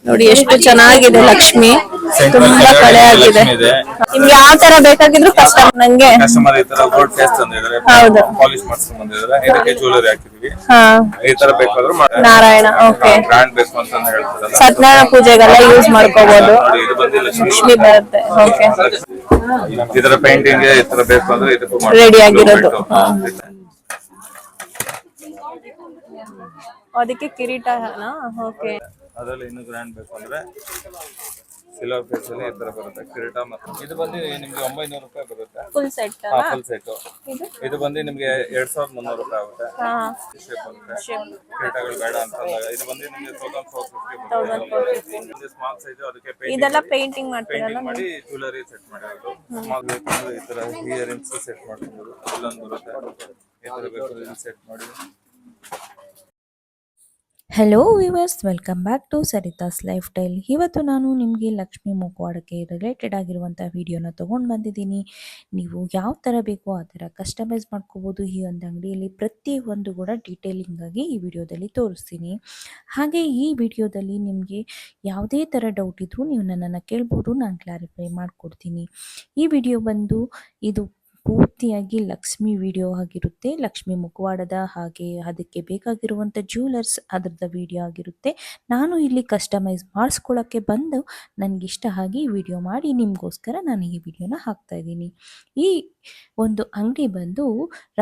ನೋಡಿ ಎಷ್ಟು ಚೆನ್ನಾಗಿದೆ ಲಕ್ಷ್ಮಿ, ತುಂಬಾ ಕಳೆ ಆಗಿದೆ. ನಿಮ್ಗೆ ಯಾವ ತರ ಬೇಕಾಗಿದ್ರು ಕಸ್ಟಮರ್ ನಂಗೆ ಈ ತರ ಗೋಲ್ಡ್ ಫೇಸ್ ತಂದಿದ್ದಾರೆ, ಪಾಲಿಶ್ ಮಾಡ್ಸ್ಕೊಂಡ್ ಬಂದಿದ್ದಾರೆ, ಇದಕ್ಕೆ ಜ್ಯುವೆಲರಿ ಹಾಕಿದೀವಿ. ಈ ತರ ಬೇಕಾದ್ರೂ ನಾರಾಯಣ ಬ್ರ್ಯಾಂಡ್ ಬೇಕು ಅಂತ ಹೇಳ್ತಾರಲ್ಲ, ಸತ್ಯನಾರಾಯಣ ಪೂಜೆಗೆಲ್ಲ ಯೂಸ್ ಮಾಡ್ಕೋಬಹುದು. ಇದು ಬಂದು ಲಕ್ಷ್ಮಿ ಬರುತ್ತೆ. ಓಕೆ, ಇದರ ಪೇಂಟಿಂಗ್ ಈ ತರ ಬೇಕು ಅಂದ್ರೆ ಇದಕ್ಕೂ ರೆಡಿ ಆಗಿರೋದು. ಅದಕ್ಕೆ ಕಿರೀಟ. ಓಕೆ, ಅದರಲ್ಲಿ ಇನ್ನು ಗ್ರ್ಯಾಂಡ್ ಬೇಕು ಅಂದ್ರೆ ಸಿಲ್ವರ್ ಫೇಸ್ ಅಲ್ಲಿ ಈ ತರ ಬರುತ್ತೆ ಕಿರೀಟ. ಮತ್ತೆ ಇದು ಬಂದು ನಿಮ್ಗೆ 900 ರೂಪಾಯಿ ಬರುತ್ತೆ ಫುಲ್ ಸೆಟ್. Full set. ಇದು ಬಂದು ನಿಮ್ಗೆ 2300 ರೂಪಾಯಿ ಆಗುತ್ತೆ. ಕಿರೀಟಗಳು ಬೇಡ ಅಂತ ಇದು ಬಂದು ನಿಮ್ಗೆ 1450 ಸ್ಮಾಲ್ ಸೈಜ್. ಅದಕ್ಕೆ ಇದೆಲ್ಲ ಪೇಂಟಿಂಗ್ ಮಾಡ್ತೀರಲ್ಲ, ಮಾಡಿ ಜ್ಯುವೆಲರಿ ಸೆಟ್ ಮಾಡಿರೋದು. ಸ್ಮಾಲ್ ಬೇಕಂದ್ರೆ ಈ ತರ ಇಯರಿಂಗ್ಸ್ ಸೆಟ್ ಮಾಡ್ಕೊಂಡು ಇಲ್ಲೊಂದು ಬರುತ್ತೆ. ಈ ತರ ಬೇಕು ಸೆಟ್ ಮಾಡಿ. Hello viewers, welcome back to Saritha's lifestyle. ಇವತ್ತು ನಾನು ನಿಮಗೆ ಲಕ್ಷ್ಮಿ ಮುಖವಾಡಕ್ಕೆ ರಿಲೇಟೆಡ್ ಆಗಿರುವಂಥ ವಿಡಿಯೋನ ತೊಗೊಂಡು ಬಂದಿದ್ದೀನಿ. ನೀವು ಯಾವ ಥರ ಬೇಕೋ ಆ ಥರ ಕಸ್ಟಮೈಸ್ ಮಾಡ್ಕೋಬೋದು. ಈ ಒಂದು ಅಂಗಡಿಯಲ್ಲಿ ಪ್ರತಿಯೊಂದು ಕೂಡ ಡೀಟೇಲಿಂಗ್ ಆಗಿ ಈ ವಿಡಿಯೋದಲ್ಲಿ ತೋರಿಸ್ತೀನಿ. ಹಾಗೆ ಈ ವಿಡಿಯೋದಲ್ಲಿ ನಿಮಗೆ ಯಾವುದೇ ಥರ ಡೌಟ್ ಇದ್ದರೂ ನೀವು ನನ್ನನ್ನು ಕೇಳ್ಬೋದು, ನಾನು ಕ್ಲಾರಿಫೈ ಮಾಡಿಕೊಡ್ತೀನಿ. ಈ ವಿಡಿಯೋ ಬಂದು ಇದು ಪೂರ್ತಿಯಾಗಿ ಲಕ್ಷ್ಮಿ ವಿಡಿಯೋ ಆಗಿರುತ್ತೆ. ಲಕ್ಷ್ಮಿ ಮುಖವಾಡದ ಹಾಗೆ ಅದಕ್ಕೆ ಬೇಕಾಗಿರುವಂಥ ಜ್ಯುವೆಲರ್ಸ್ ಅದರದ ವಿಡಿಯೋ ಆಗಿರುತ್ತೆ. ನಾನು ಇಲ್ಲಿ ಕಸ್ಟಮೈಸ್ ಮಾಡಿಸ್ಕೊಳ್ಳೋಕ್ಕೆ ಬಂದು ನನಗಿಷ್ಟ ಆಗಿ ವಿಡಿಯೋ ಮಾಡಿ ನಿಮಗೋಸ್ಕರ ನಾನು ಈ ವಿಡಿಯೋನ ಹಾಕ್ತಾ ಇದ್ದೀನಿ. ಈ ಒಂದು ಅಂಗಡಿ ಬಂದು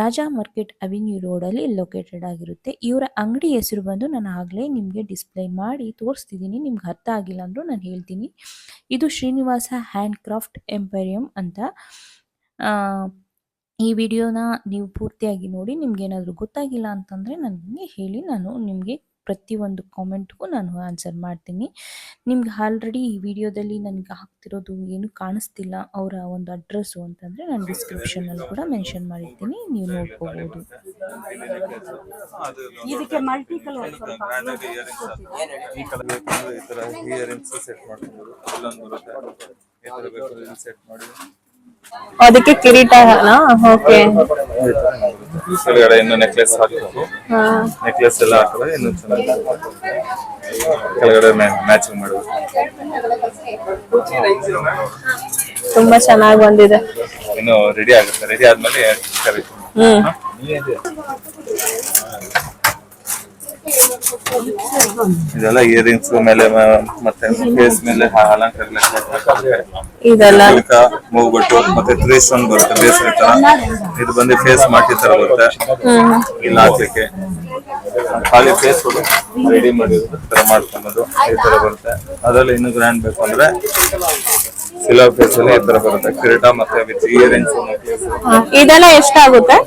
ರಾಜಾ ಮಾರ್ಕೆಟ್ ಅವೆನ್ಯೂ ರೋಡಲ್ಲಿ ಲೊಕೇಟೆಡ್ ಆಗಿರುತ್ತೆ. ಇವರ ಅಂಗಡಿ ಹೆಸರು ಬಂದು ನಾನು ಆಗಲೇ ನಿಮಗೆ ಡಿಸ್ಪ್ಲೇ ಮಾಡಿ ತೋರಿಸ್ತಿದ್ದೀನಿ. ನಿಮ್ಗೆ ಅರ್ಥ ಆಗಿಲ್ಲ ಅಂದರೂ ನಾನು ಹೇಳ್ತೀನಿ. ಇದು ಶ್ರೀನಿವಾಸ ಹ್ಯಾಂಡ್ ಕ್ರಾಫ್ಟ್ ಎಂಪೋರಿಯಂ ಅಂತ. ಈ ವಿಡಿಯೋನ ನೀವು ಪೂರ್ತಿಯಾಗಿ ನೋಡಿ. ನಿಮ್ಗೆ ಏನಾದರೂ ಗೊತ್ತಾಗಿಲ್ಲ ಅಂತಂದರೆ ನನಗೆ ಹೇಳಿ, ನಾನು ನಿಮಗೆ ಪ್ರತಿಯೊಂದು ಕಾಮೆಂಟ್ಗೂ ನಾನು ಆನ್ಸರ್ ಮಾಡ್ತೀನಿ. ನಿಮ್ಗೆ ಆಲ್ರೆಡಿ ಈ ವಿಡಿಯೋದಲ್ಲಿ ನನಗೆ ಹಾಕ್ತಿರೋದು ಏನು ಕಾಣಿಸ್ತಿಲ್ಲ ಅವರ ಒಂದು ಅಡ್ರೆಸ್ಸು ಅಂತಂದರೆ ನಾನು ಡಿಸ್ಕ್ರಿಪ್ಷನಲ್ಲಿ ಕೂಡ ಮೆನ್ಷನ್ ಮಾಡಿರ್ತೀನಿ, ನೀವು ನೋಡ್ಕೋಬೋದು. ಇದಕ್ಕೆ ಮಲ್ಟಿ ಕಲರ್ ಈ ತರ ಇಯರಿಂಗ್ಸ್ ಸೆಟ್ ಮಾಡ್ಕೊಂಡು ಇಲ್ಲೊಂದು ಬರುತ್ತೆ. ಈ ತರ ಬೇಕು ಸೆಟ್ ಮಾಡಿ. ಅದಕ್ಕೆ ಕಿರೀಟ. ಓಕೆ, ಕೆಳಗಡೆ ಇನ್ನು ನೆಕ್ಲೆಸ್ ಹಾಕಬೇಕು. ನೆಕ್ಲೆಸ್ ಎಲ್ಲ ಹಾಕಿದ್ರೆ ಇನ್ನು ಚೆನ್ನಾಗಿ ಕೆಳಗಡೆ ಮ್ಯಾಚಿಂಗ್ ಮಾಡಬೇಕು. ತುಂಬಾ ಚೆನ್ನಾಗಿ ಬಂದಿದೆ. ಇನ್ನು ರೆಡಿ ಆಗುತ್ತೆ. ರೆಡಿ ಆದ್ಮೇಲೆ ಇದೆಲ್ಲ ಇಯರಿಂಗ್ಸ್ ಮೇಲೆ ಮತ್ತೆ ಫೇಸ್ ಮೇಲೆ ಅಲಂಕಾರ ಇದೆಲ್ಲ ಮೂಗ್ಬಿಟ್ಟು ಮತ್ತೆ ತ್ರೀಸ್ ಒಂದು ಬರುತ್ತೆ ಬೇಸ್ ತರ. ಇದು ಬಂದು ಫೇಸ್ ಮಾಡಿ ತರ ಬರುತ್ತೆ. ಇಲ್ಲಿ ಹಾಕ್ಲಿಕ್ಕೆ ಖಾಲಿ ಫೇಸ್ ರೆಡಿ ಮಾಡಿರೋದು ತರ ಮಾಡ್ಕೊಳ್ಳೋದು ಈ ತರ ಬರುತ್ತೆ. ಅದರಲ್ಲಿ ಇನ್ನು ಗ್ರ್ಯಾಂಡ್ ಬೇಕು ಅಂದ್ರೆ ಸಿಲ್ವರ್ ಫೇಸ್ ಅಲ್ಲಿ ಈ ತರ ಬರುತ್ತೆ ಕಿರೀಟ ಮತ್ತೆ ವಿತ್ ಇಯರಿಂಗ್ಸ್. ಇದೆಲ್ಲ ಎಷ್ಟಾಗುತ್ತೆ?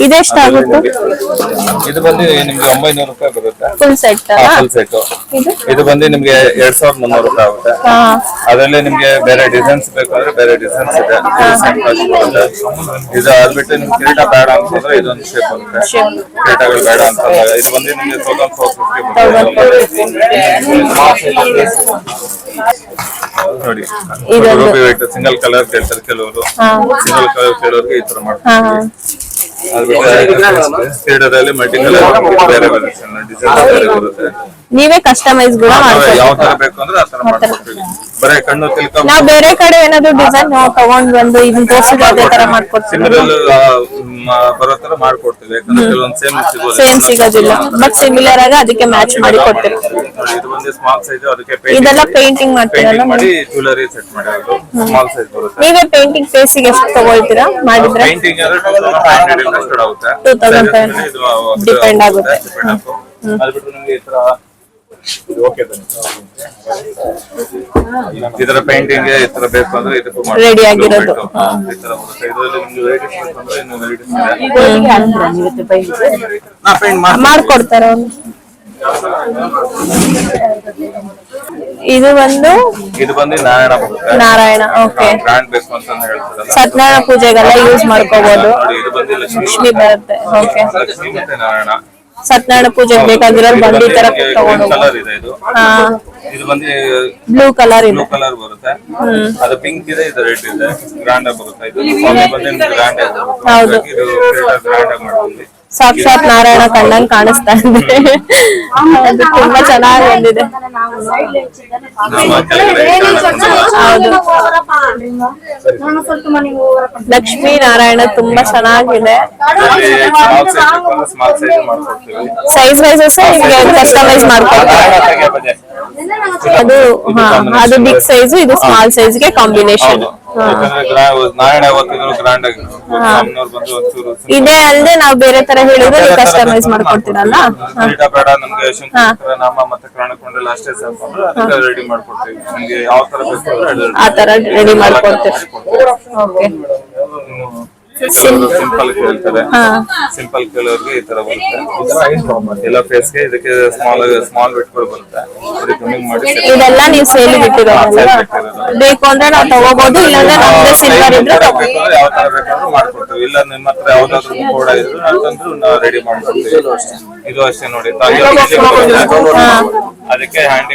ಇದೆಷ್ಟಾಗುತ್ತೆ? ಇದು ಬಂದು ನಿಮ್ಗೆ 900 ರೂಪಾಯಿ ಬರುತ್ತೆ ಫುಲ್ ಸೆಟ್. Full set. ಇದು ಬಂದು ನಿಮ್ಗೆ 2300 ರೂಪಾಯಿ ಆಗುತ್ತೆ. ಅದರಲ್ಲಿ ನಿಮ್ಗೆ ಬೇರೆ ಡಿಸೈನ್ಸ್ ಬೇಕಾದ್ರೆ ಬೇರೆ ಡಿಸೈನ್ಸ್ ಇದೆ. ಇದು ಅದ್ಬಿಟ್ಟು ನಿಮ್ಗೆ ಕಿರೀಟ ಬೇಡ ಅಂತಂದ್ರೆ ಇದೊಂದು ಶೇಪ್ ಬರುತ್ತೆ. ಕಿರೀಟಗಳು ಬೇಡ ಅಂತಂದ್ರೆ ಇದು ಬಂದು ನಿಮ್ಗೆ 1450 ನೋಡಿ. ಸಿಂಗಲ್ ಕಲರ್ ಕೇಳ್ತಾರೆ ಕೆಲವರು, ಸಿಂಗಲ್ ಕಲರ್ ಕೇಳೋರಿಗೆ ಈ ತರ ಮಾಡ್ತಾರೆ. ಕ್ರೀಡದಲ್ಲಿ ಮಲ್ಟಿ ಕಲರ್ ಬೇರೆ ಡಿಸೈನ್ ಬರುತ್ತೆ. ನೀವೇ ಕಸ್ಟಮೈಸ್ ಕೂಡ ಯಾವ ತರ ಬೇಕು ಅಂದ್ರೆ ಆ ತರ ಮಾಡ್ಕೊಡ್ತೀವಿ. ಬರೇ ಕಣ್ಣು ತಿಳ್ಕೊಂಡು ನಾವು ಬೇರೆ ಕಡೆ ಏನಾದ್ರು ಡಿಸೈನ್ ತಗೊಂಡ್ ಬಂದು ಇದನ್ನ ತೋರಿಸಿದ್ರೆ ಅದೇ ತರ ಮಾಡ್ಕೊಡ್ತೀವಿ. ಬರೋ ತರ ಮಾಡ್ಕೊಡ್ತೀವಿ. ಯಾಕಂದ್ರೆ ಕೆಲವೊಂದು ಸೇಮ್ ಸಿಗೋದಿಲ್ಲ, ಬಟ್ ಸಿಮಿಲರ್ ಆಗಿ ಅದಕ್ಕೆ ಮ್ಯಾಚ್ ಮಾಡಿ ಕೊಡ್ತೀವಿ. ಇದು ಬಂದು ಸ್ಮಾಲ್ ಸೈಜ್. ಅದಕ್ಕೆ ಇದೆಲ್ಲ ಪೇಂಟಿಂಗ್ ಮಾಡ್ತೀರಲ್ಲ, ಮಾಡಿ ಜ್ಯುವೆಲರಿ ಸೆಟ್ ಮಾಡಿರೋದು ಸ್ಮಾಲ್ ಸೈಜ್ ಬರುತ್ತೆ. ನೀವೇ ಪೇಂಟಿಂಗ್ ಫೇಸಿಗೆ ಎಷ್ಟು ತಗೊಳ್ತೀರಾ ಮಾಡಿದ್ರೆ? ಪೇಂಟಿಂಗ್ ಅಂದ್ರೆ 2500 ಇನ್ವೆಸ್ಟ್ ಆಗುತ್ತೆ. 2500 ಡಿಪೆಂಡ್ ಆಗುತ್ತೆ. ಅದ್ಬಿಟ್ಟು ನಿಮ್ಗೆ ಈ ತರ ಇದರ ಪೇಂಟಿಂಗ್ ಈ ತರ ಬೇಕು ಅಂದ್ರೆ ಇದಕ್ಕೂ ರೆಡಿ ಆಗಿರೋದು ಈ ತರ ಬರುತ್ತೆ. ಇದರಲ್ಲಿ ನಿಮ್ಗೆ ವೆರೈಟೀಸ್ ಬೇಕಂದ್ರೆ ಇನ್ನು ವೆರೈಟೀಸ್ ಇದೆ. ಮಾಡ್ಕೊಡ್ತಾರೆ ಅವ್ರು. ಇದು ಬಂದು ನಾರಾಯಣ. ಓಕೆ, ಬ್ರ್ಯಾಂಡ್ ಬೇಕು ಅಂತ ಹೇಳ್ತಾರಲ್ಲ, ಸತ್ಯನಾರಾಯಣ ಪೂಜೆಗೆಲ್ಲ ಯೂಸ್ ಮಾಡ್ಕೋಬಹುದು. ಇದು ಬಂದು ಲಕ್ಷ್ಮಿ ಬರುತ್ತೆ. ಓಕೆ, ಲಕ್ಷ್ಮಿ ಮತ್ತೆ ನಾರಾಯಣ. ಸತ್ಯನಾರಾಯಣ ಪೂಜೆಗೆ ಬೇಕಾಗಿರೋದು ಬಂದು ಈ ತರ ತಗೊಂಡು. ಕಲರ್ ಇದೆ ಇದು. ಇದು ಬಂದು ಬ್ಲೂ ಕಲರ್ ಇದೆ. ಬ್ಲೂ ಕಲರ್ ಬರುತ್ತೆ. ಅದು ಪಿಂಕ್ ಇದೆ, ಇದು ರೆಡ್ ಇದೆ. ಗ್ರ್ಯಾಂಡ್ ಆಗಿ ಬರುತ್ತೆ. ಇದು ಬಂದು ಗ್ರ್ಯಾಂಡ್ ಆಗಿ ಹೌದು. ಇದು ಗ್ರ್ಯಾಂಡ್ ಆಗಿ ಮಾಡ್ತೀವಿ. ಸಾಕ್ಷಾತ್ ನಾರಾಯಣ ಕಂಡಂಗ್ ಕಾಣಿಸ್ತಾ ಇದೆ. ಅದು ತುಂಬಾ ಚೆನ್ನಾಗಿ ಬಂದಿದೆ. ಹೌದು, ಲಕ್ಷ್ಮೀ ನಾರಾಯಣ ತುಂಬಾ ಚೆನ್ನಾಗಿದೆ. ಸೈಜ್ ವೈಸಸ್ ನಿಮ್ಗೆ ಕಸ್ಟಮೈಸ್ ಮಾಡ್ಕೊಡ್ತಾರೆ. ಅದು ಬಿಗ್ ಸೈಜ್, ಇದು ಸ್ಮಾಲ್ ಸೈಜ್ ಗೆ ಕಾಂಬಿನೇಷನ್. ನಾರಾಯಣ ಗ್ರಾಂಡ್ ಆಗಿ ಇದೇ ಅಲ್ಲದೆ ನಾವು ಬೇರೆ ತರ ಹೇಳಿದ್ರೆ ನೀವು ಕಸ್ಟಮೈಸ್ ಮಾಡ್ಕೊಡ್ತೀರಲ್ಲ. ಬೇಡ ನಮ್ಗೆ ಶಂಕರ ನಾಮ ಮತ್ತೆ ಕ್ರಾಣಕೊಂಡಲ್ಲ ಅಷ್ಟೇ ಸಾಕು ಅದಕ್ಕೆ ರೆಡಿ ಮಾಡ್ಕೊಡ್ತೀವಿ. ನಿಮ್ಗೆ ಯಾವ ತರ ಬೇಕು ಆ ತರ ರೆಡಿ ಮಾಡ್ಕೊಡ್ತೀವಿ. ಓಕೆ, ಸಿಂಪಲ್ ಕೇಳ್ತಾರೆ. ಸಿಂಪಲ್ ಕೇಳೋರ್ಗೆ ಈ ತರ ಬರುತ್ತೆ. ಎಲ್ಲ ಫೇಸ್ ಗೆ ಇದಕ್ಕೆ ಸ್ಮಾಲ್ ಬಿಟ್ಗಳು ಬರುತ್ತೆ. ಇದೆಲ್ಲ ನೀವು ಸೇಲ್ ಬಿಟ್ಟಿರೋದಲ್ಲ. ಬೇಕು ಅಂದ್ರೆ ನಾವು ತಗೋಬಹುದು, ಇಲ್ಲಾಂದ್ರೆ ನಮ್ದು ಸಿಲ್ವರ್ ಇದ್ರೆ ಯಾವ ತರ ಬೇಕಾದ್ರೂ ಮಾಡ್ಕೊಡ್ತೀವಿ. ಇಲ್ಲ ನಿಮ್ಮ ಹತ್ರ ಯಾವ್ದಾದ್ರು ಕೋಡ ಇದ್ರು ಅಂತಂದ್ರು ನಾವು ರೆಡಿ ಮಾಡ್ಕೊಡ್ತೀವಿ. ಇದು ಅಷ್ಟೇ ನೋಡಿ, ಅದಕ್ಕೆ ಹ್ಯಾಂಡಿ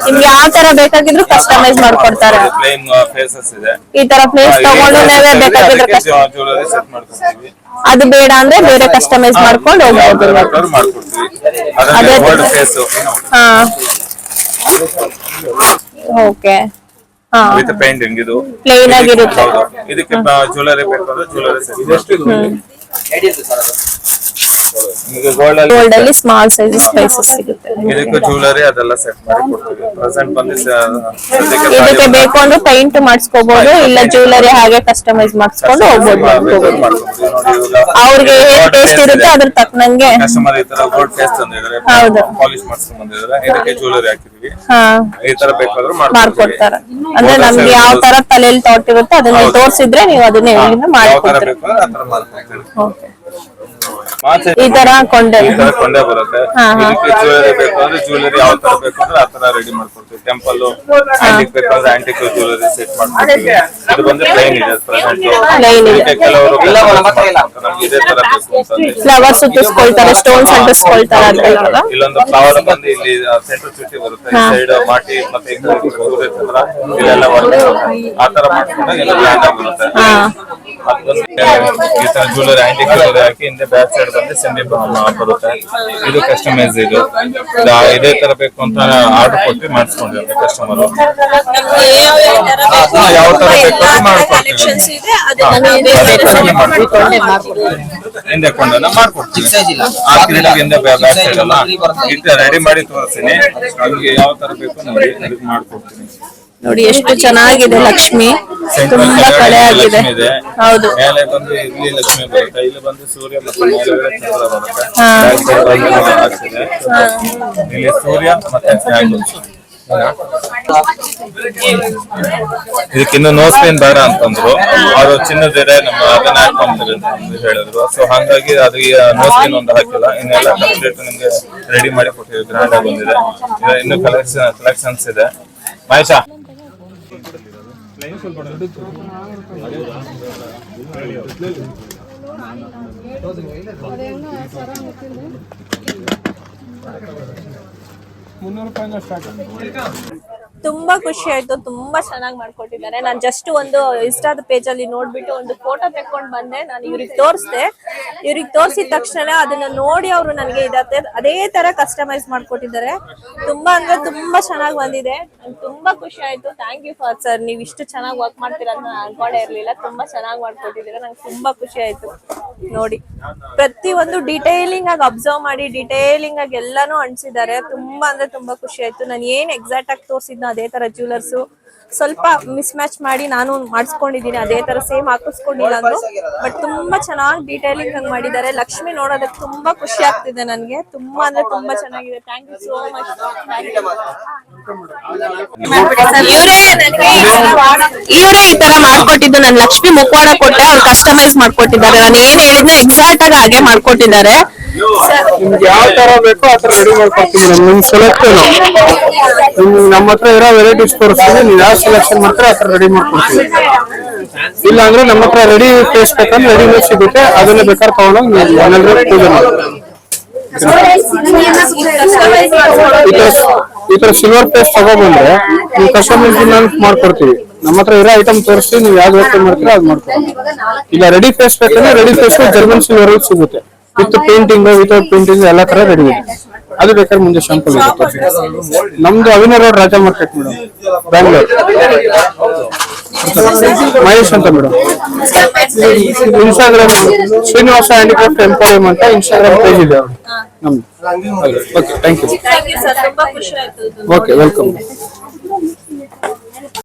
ನಿಮ್ಗೆ ಯಾವ ತರ ಬೇಕಾಗಿದ್ರು ಕಸ್ಟಮೈಸ್ ಮಾಡ್ಕೊಡ್ತಾರೆ. ಪ್ಲೇನ್ ಫೇಸಸ್ ಇದೆ, ಈ ತರ ಪ್ಲೇಸ್ ತಗೊಂಡು ನೀವೇ ಬೇಕಾಗಿದ್ರೆ ಜ್ಯುವೆಲರಿ ಸೆಟ್ ಮಾಡ್ಕೊಡ್ತೀವಿ. ಅದು ಬೇಡ ಅಂದ್ರೆ ಬೇರೆ ಕಸ್ಟಮೈಸ್ ಮಾಡ್ಕೊಂಡು ಹೋಗ್ಬೋದು. ಮಾಡ್ಕೊಡ್ತೀವಿ. ಓಕೆ, ವಿತ್ ಪೇಂಟಿಂಗ್ ಇದು ಪ್ಲೇನ್ ಆಗಿರುತ್ತೆ. ಇದಕ್ಕೆ ಜ್ಯುವೆಲರಿ ಬೇಕಾದ್ರೆ ಜ್ಯುವೆಲರಿ ಗೋಲ್ಡ್ ಅಲ್ಲಿ ಸ್ಮಾಲ್ ಸೈಜ್ ಸ್ಪೈಸಸ್ ಸಿಗುತ್ತೆ. ಇದಕ್ಕೆ ಜ್ಯುವೆಲರಿ ಅದೆಲ್ಲ ಸೆಟ್ ಮಾಡಿ ಕೊಡ್ತೀವಿ. ಪ್ರೆಸೆಂಟ್ ಬಂದು ಇದಕ್ಕೆ ಬೇಕು ಅಂದ್ರೆ ಪೈಂಟ್ ಮಾಡಿಸ್ಕೋಬಹುದು, ಇಲ್ಲ ಜ್ಯುವೆಲರಿ ಹಾಗೆ ಕಸ್ಟಮೈಸ್ ಮಾಡಿಸ್ಕೊಂಡು ಹೋಗ್ಬೋದು. ಅವ್ರಿಗೆ ಏನ್ ಟೇಸ್ಟ್ ಇರುತ್ತೆ ಅದ್ರ ತಕ್ಕನಂಗೆ ಕಸ್ಟಮರ್ ಈ ತರ ಗೋಲ್ಡ್ ಫೇಸ್ ತಂದಿದ್ದಾರೆ, ಪಾಲಿಶ್ ಮಾಡಿಸ್ಕೊಂಡು ಬಂದಿದ್ದಾರೆ. ಇದಕ್ಕೆ ಜ್ಯುವೆಲರಿ ಹಾಕಿದೀವಿ. ಈ ತರ ಬೇಕಾದ್ರೂ ಮಾಡ್ಕೊಡ್ತಾರೆ. ಅಂದ್ರೆ ನಮ್ಗೆ ಯಾವ ತರ ತಲೆಯಲ್ಲಿ ಥಾಟ್ ಇರುತ್ತೆ ಅದನ್ನ ತೋರಿಸಿದ್ರೆ ನೀವು ಅದನ್ನ ಮಾಡ್ಕೊಡ್ತೀರಿ. ಈ ತರ ಕೊಂಡೆ ಬರುತ್ತೆ. ಇದಕ್ಕೆ ಜ್ಯುವೆಲರಿ ಬೇಕು ಅಂದ್ರೆ ಜ್ಯುವೆಲರಿ ಯಾವ ತರ ಬೇಕು ಅಂದ್ರೆ ಆ ತರ ರೆಡಿ ಮಾಡ್ಕೊಡ್ತೀವಿ. ಟೆಂಪಲ್ ಆಂಟಿಕ್ ಬೇಕಾದ್ರೆ ಆಂಟಿಕ್ ಜ್ಯುವೆಲರಿ ಸೆಟ್ ಮಾಡ್ಕೊಡ್ತೀವಿ. ಇದು ಬಂದ್ರೆ ಪ್ಲೈನ್ ಇದೆ. ಕೆಲವರು ಇದೇ ತರ ಫ್ಲವರ್ಸ್ ಸುತ್ತಿಸ್ಕೊಳ್ತಾರೆ, ಸ್ಟೋನ್ಸ್ ಅಂಟಿಸ್ಕೊಳ್ತಾರೆ. ಇಲ್ಲೊಂದು ಫ್ಲವರ್ ಬಂದು ಇಲ್ಲಿ ಸೆಂಟರ್ ಚುಟ್ಟಿ ಬರುತ್ತೆ, ಈ ಸೈಡ್ ಮಾಟಿ ಮತ್ತೆ ಸೂರ್ಯ ಚಂದ್ರ ಇಲ್ಲೆಲ್ಲ ಆ ತರ ಮಾಡ್ಕೊಂಡಾಗ ಎಲ್ಲ ಗ್ರ್ಯಾಂಡ್ ಆಗಿರುತ್ತೆ. ಈ ತರ ಜ್ಯುವೆಲರಿ ಆಂಟಿಕ್ ಜ್ಯುವೆಲರಿ ಹಾಕಿ ಹಿಂದೆ ಬ್ಯಾಕ್ ಸೈಡ್ ಬಂದು ಸೆಂಡಿ ಬರುತ್ತೆ. ಇದು ಕಸ್ಟಮೈಸ್. ಇದು ಇದೇ ತರ ಬೇಕು ಅಂತ ಆರ್ಡರ್ ಕೊಟ್ಟು ಮಾಡಿಸ್ಕೊಂಡಿರ್ತಾರೆ ಕಸ್ಟಮರ್. ಯಾವ ತರ ಬೇಕು ಹಿಂದೆ ಕೊಂಡನ್ನ ಮಾಡ್ಕೊಡ್ತೀವಿ. ಆ ಕ್ರೀಡೆಗೆ ಹಿಂದೆ ಬ್ಯಾಕ್ ಸೈಡ್ ಎಲ್ಲ ರೆಡಿ ಮಾಡಿ ತೋರಿಸ್ತೀನಿ. ನಮ್ಗೆ ಯಾವ ತರ ಬೇಕು ನೋಡಿ ಮಾಡ್ಕೊಡ್ತೀನಿ. ನೋಡಿ ಎಷ್ಟು ಚೆನ್ನಾಗಿದೆ. ಲಕ್ಷ್ಮಿ ತುಂಬಾ ಕಳೆ ಆಗಿದೆ. ಹೌದು, ಮೇಲೆ ಬಂದು ಇಲ್ಲಿ ಲಕ್ಷ್ಮಿ ಬರುತ್ತೆ, ಇಲ್ಲಿ ಬಂದು ಸೂರ್ಯ ಮತ್ತೆ ಮೇಲ್ಗಡೆ ಚಂದ್ರ ಬರುತ್ತೆ. ಇಲ್ಲಿ ಸೂರ್ಯ ಮತ್ತೆ ಇದಕ್ಕಿನ್ನು ನೋ ಸ್ಪೇನ್ ಬೇಡ ಅಂತಂದ್ರು. ಅವರು ಚಿನ್ನದಿದೆ ನಮ್ಮ ಅದನ್ನ ಹಾಕೊಂತಾರೆ ಅಂತ ಹೇಳಿದ್ರು. ಸೊ ಹಾಗಾಗಿ ಅದು ನೋ ಸ್ಪೇನ್ ಒಂದು ಹಾಕಿಲ್ಲ. ಇನ್ನೆಲ್ಲ ಕಂಪ್ಲೀಟ್ ನಿಮ್ಗೆ ರೆಡಿ ಮಾಡಿ ಕೊಟ್ಟಿದ್ದೀವಿ. ಗ್ರ್ಯಾಂಡ್ ಆಗಿ ಬಂದಿದೆ. ಇನ್ನು ಕಲೆಕ್ಷನ್ಸ್ ಇದೆ. ಮಹೇಶ ತುಂಬಾ ಖುಷಿ ಆಯ್ತು. ತುಂಬಾ ಚೆನ್ನಾಗಿ ಮಾಡ್ಕೊಟ್ಟಿದ್ದಾರೆ. ನಾನು ಜಸ್ಟ್ ಒಂದು ಇನ್ಸ್ಟಾದ ಪೇಜ್ ಅಲ್ಲಿ ನೋಡ್ಬಿಟ್ಟು ಒಂದು ಫೋಟೋ ತೆಕ್ಕೊಂಡು ಬಂದೆ. ನಾನು ಇವ್ರಿಗೆ ತೋರಿಸ್ದೆ. ಇವ್ರಿಗೆ ತೋರಿಸಿದ ತಕ್ಷಣ ಅದನ್ನ ನೋಡಿ ಅವರು ನನಗೆ ಅದೇ ತರ ಕಸ್ಟಮೈಸ್ ಮಾಡ್ಕೊಟ್ಟಿದ್ದಾರೆ. ತುಂಬಾ ಅಂದ್ರೆ ತುಂಬಾ ಚೆನ್ನಾಗಿ ಬಂದಿದೆ. ನಂಗೆ ತುಂಬಾ ಖುಷಿ ಆಯ್ತು. Thank you for sir. ನೀವು ಇಷ್ಟು ಚೆನ್ನಾಗಿ ವರ್ಕ್ ಮಾಡ್ತೀರಾ ಅಂತ ನಾನು ಅನ್ಕೊಂಡೇ ಇರ್ಲಿಲ್ಲ. ತುಂಬಾ ಚೆನ್ನಾಗಿ ಮಾಡ್ಕೊಟ್ಟಿದ್ದೀರಾ. ನಂಗೆ ತುಂಬಾ ಖುಷಿ ಆಯ್ತು. ನೋಡಿ, ಪ್ರತಿ ಒಂದು ಡಿಟೇಲಿಂಗ್ ಆಗಿ ಅಬ್ಸರ್ವ್ ಮಾಡಿ ಡಿಟೇಲಿಂಗ್ ಆಗಿ ಎಲ್ಲಾನು ಅಂಟಿಸಿದ್ದಾರೆ. ತುಂಬಾ ಅಂದ್ರೆ ತುಂಬಾ ಖುಷಿ ಆಯ್ತು. ನಾನು ಏನ್ ಎಕ್ಸಾಕ್ಟ್ ಆಗಿ ತೋರಿಸಿದ್ನೋ ಅದೇ ತರ ಜ್ಯುವೆಲರ್ಸ್ ಸ್ವಲ್ಪ ಮಿಸ್ ಮ್ಯಾಚ್ ಮಾಡಿ ನಾನು ಮಾಡಿಸ್ಕೊಂಡಿದ್ದೀನಿ. ಅದೇ ತರ ಸೇಮ್ ಹಾಕಿಸ್ಕೊಂಡಿಲ್ಲ ಅಂದ್ರು, ಬಟ್ ತುಂಬಾ ಚೆನ್ನಾಗಿ ಡೀಟೇಲಿಂಗ್ ಆಗಿ ಮಾಡಿದ್ದಾರೆ. ಲಕ್ಷ್ಮಿ ನೋಡೋದಕ್ಕೆ ತುಂಬಾ ಖುಷಿ ಆಗ್ತಿದೆ ನನಗೆ. ತುಂಬಾ ಅಂದ್ರೆ ತುಂಬಾ ಚೆನ್ನಾಗಿದೆ. Thank you so much. ಇವರೇ ಈ ತರ ಮಾಡ್ಕೊಟ್ಟಿದ್ದು. ನಾನು ಲಕ್ಷ್ಮಿ ಮುಖವಾಡ ಕೊಟ್ಟೆ, ಅವ್ರು ಕಸ್ಟಮೈಸ್ ಮಾಡ್ಕೊಟ್ಟಿದ್ದಾರೆ. ನಾನು ಏನ್ ಹೇಳಿದ್ನೋ ಎಕ್ಸಾಕ್ಟ್ ಆಗಿ ಹಾಗೆ ಮಾಡ್ಕೊಟ್ಟಿದ್ದಾರೆ. ನಿಮ್ಗೆ ಯಾವ ತರ ಬೇಕೋ ಆ ತರ ರೆಡಿ ಮಾಡ್ಕೊಡ್ತೀವಿ. ನಿಮ್ ಸೆಲೆಕ್ಷನ್ ನಮ್ಮ ಹತ್ರ ಇರೋ ವೆರೈಟೀಸ್ ತೋರಿಸ್ತೀವಿ. ನೀವು ಯಾವ ಸೆಲೆಕ್ಷನ್ ಮಾಡ್ತಾರೆ ಆ ತರ ರೆಡಿ ಮಾಡ್ಕೊಡ್ತೀವಿ. ಇಲ್ಲ ಅಂದ್ರೆ ನಮ್ಮ ಹತ್ರ ರೆಡಿ ಫೇಸ್ ಬೇಕಂದ್ರೆ ರೆಡಿ ಮೇಡ್ ಸಿಗುತ್ತೆ. ಅದನ್ನ ಬೇಕಾದ್ರೆ ತಗೊಂಡೋಗಿ ನೀವು ಮನೇಲಿ ಪೂಜೆ ಮಾಡ್ತೀವಿ. ಈ ತರ ಸಿಲ್ವರ್ ಪೇಸ್ಟ್ ತಗೊಬಂದ್ರೆ ನೀವು ಕಸ್ಟಮೈಸ್ ಮಾಡ್ಕೊಡ್ತೀವಿ. ನಮ್ಮ ಹತ್ರ ಇರೋ ಐಟಮ್ ತೋರಿಸಿ ನೀವು ಯಾವ್ದು ಓಕೆ ಮಾಡ್ತೀರಾ ಅದು ಮಾಡ್ಕೊಡ್ತೀವಿ. ಈಗ ರೆಡಿ ಪೇಸ್ಟ್ ಬೇಕಂದ್ರೆ ರೆಡಿ ಪೇಸ್ಟ್ ಜರ್ಮನ್ ಸಿಲ್ವರ್ ಸಿಗುತ್ತೆ, ವಿತ್ ಪೇಂಟಿಂಗ್ ವಿತೌಟ್ ಪೇಂಟಿಂಗ್ ಎಲ್ಲ ತರ ರೆಡಿ ಇದೆ. ಅದು ಬೇಕಾದ್ರೆ ಮುಂದೆ ಶಾಂಪಲ್ ಇರುತ್ತೆ. ನಮ್ದು Avenue Road Raja market madam, Bangalore. Mahesh ಅಂತ madam. Instagram Srinivasa handicraft emporium ಅಂತ ಇನ್ಸ್ಟಾಗ್ರಾಮ್ ಪೇಜ್ ಇದೆ ನಮ್ದು. Okay, thank you. Thank you sir, ತುಂಬಾ ಖುಷಿ ಆಯ್ತು. Okay, welcome.